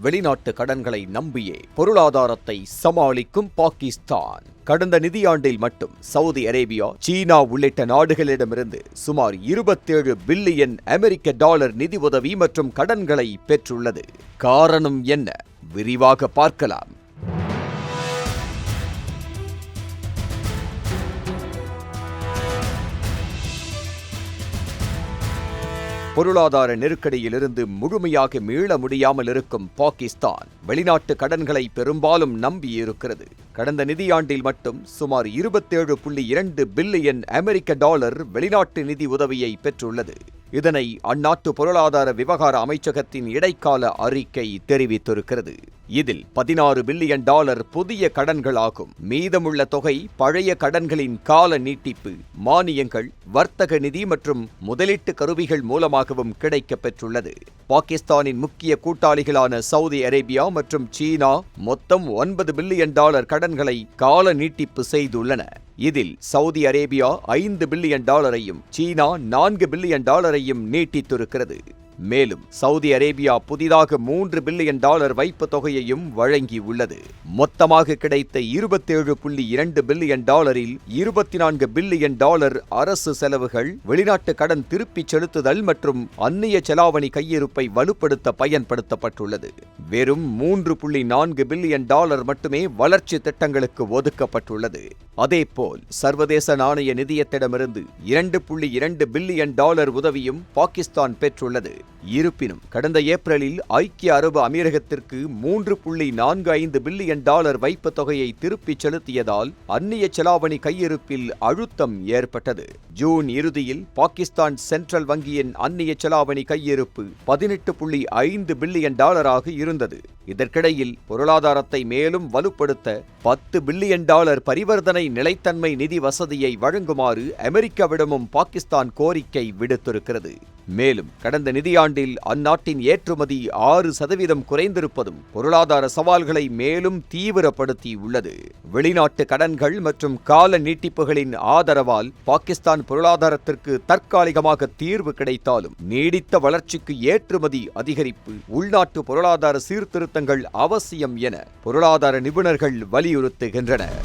வெளிநாட்டு கடன்களை நம்பியே பொருளாதாரத்தை சமாளிக்கும் பாகிஸ்தான். கடந்த நிதியாண்டில் மட்டும் சவுதி அரேபியா, சீனா உள்ளிட்ட நாடுகளிடமிருந்து சுமார் 27 பில்லியன் அமெரிக்க டாலர் நிதி உதவி மற்றும் கடன்களை பெற்றுள்ளது. காரணம் என்ன? விரிவாக பார்க்கலாம். பொருளாதார நெருக்கடியிலிருந்து முழுமையாக மீள முடியாமல் இருக்கும் பாகிஸ்தான் வெளிநாட்டு கடன்களை பெரும்பாலும் நம்பியிருக்கிறது. கடந்த நிதியாண்டில் மட்டும் சுமார் 27.2 பில்லியன் அமெரிக்க டாலர் வெளிநாட்டு நிதி உதவியை பெற்றுள்ளது. இதனை அந்நாட்டு பொருளாதார விவகார அமைச்சகத்தின் இடைக்கால அறிக்கை தெரிவித்திருக்கிறது. இதில் 16 பில்லியன் டாலர் புதிய கடன்களாகும். மீதமுள்ள தொகை பழைய கடன்களின் கால நீட்டிப்பு, மானியங்கள், வர்த்தக நிதி மற்றும் முதலீட்டு கருவிகள் மூலமாகவும் கிடைக்கப் பெற்றுள்ளது. பாகிஸ்தானின் முக்கிய கூட்டாளிகளான சவுதி அரேபியா மற்றும் சீனா மொத்தம் 9 பில்லியன் டாலர் கடன்களை கால நீட்டிப்பு செய்துள்ளன. இதில் சவுதி அரேபியா 5 பில்லியன் டாலரையும் சீனா 4 பில்லியன் டாலரையும் நீட்டித்திருக்கிறது. மேலும் சவுதி அரேபியா புதிதாக 3 பில்லியன் டாலர் வைப்பு தொகையையும் வழங்கியுள்ளது. மொத்தமாக கிடைத்த 27.2 பில்லியன் டாலரில் 24 பில்லியன் டாலர் அரசு செலவுகள், வெளிநாட்டு கடன் திருப்பிச் செலுத்துதல் மற்றும் அந்நிய செலாவணி கையிருப்பை வலுப்படுத்த பயன்படுத்தப்பட்டுள்ளது. வெறும் 3.4 பில்லியன் டாலர் மட்டுமே வளர்ச்சி திட்டங்களுக்கு ஒதுக்கப்பட்டுள்ளது. அதேபோல் சர்வதேச நாணய நிதியத்திடமிருந்து 2.2 பில்லியன் டாலர் உதவியும் பாகிஸ்தான் பெற்றுள்ளது. இருப்பினும் கடந்த ஏப்ரலில் ஐக்கிய அரபு அமீரகத்திற்கு 3.45 பில்லியன் டாலர் வைப்பு தொகையை திருப்பிச் செலுத்தியதால் அந்நிய செலாவணி கையிருப்பில் அழுத்தம் ஏற்பட்டது. ஜூன் இறுதியில் பாகிஸ்தான் சென்ட்ரல் வங்கியின் அந்நிய செலாவணி கையிருப்பு 18.5 பில்லியன் டாலராக இருந்தது. இதற்கிடையில் பொருளாதாரத்தை மேலும் வலுப்படுத்த 10 பில்லியன் டாலர் பரிவர்த்தனை நிலைத்தன்மை நிதி வசதியை வழங்குமாறு அமெரிக்காவிடமும் பாகிஸ்தான் கோரிக்கை விடுத்திருக்கிறது. மேலும் கடந்த நிதியாண்டில் அந்நாட்டின் ஏற்றுமதி 6% குறைந்திருப்பதும் பொருளாதார சவால்களை மேலும் தீவிரப்படுத்தியுள்ளது. வெளிநாட்டு கடன்கள் மற்றும் கால நீட்டிப்புகளின் ஆதரவால் பாகிஸ்தான் பொருளாதாரத்திற்கு தற்காலிகமாக தீர்வு கிடைத்தாலும் நீடித்த வளர்ச்சிக்கு ஏற்றுமதி அதிகரிப்பு, உள்நாட்டு பொருளாதார சீர்திருத்தங்கள் அவசியம் என பொருளாதார நிபுணர்கள் வலியுறுத்துகின்றனர்.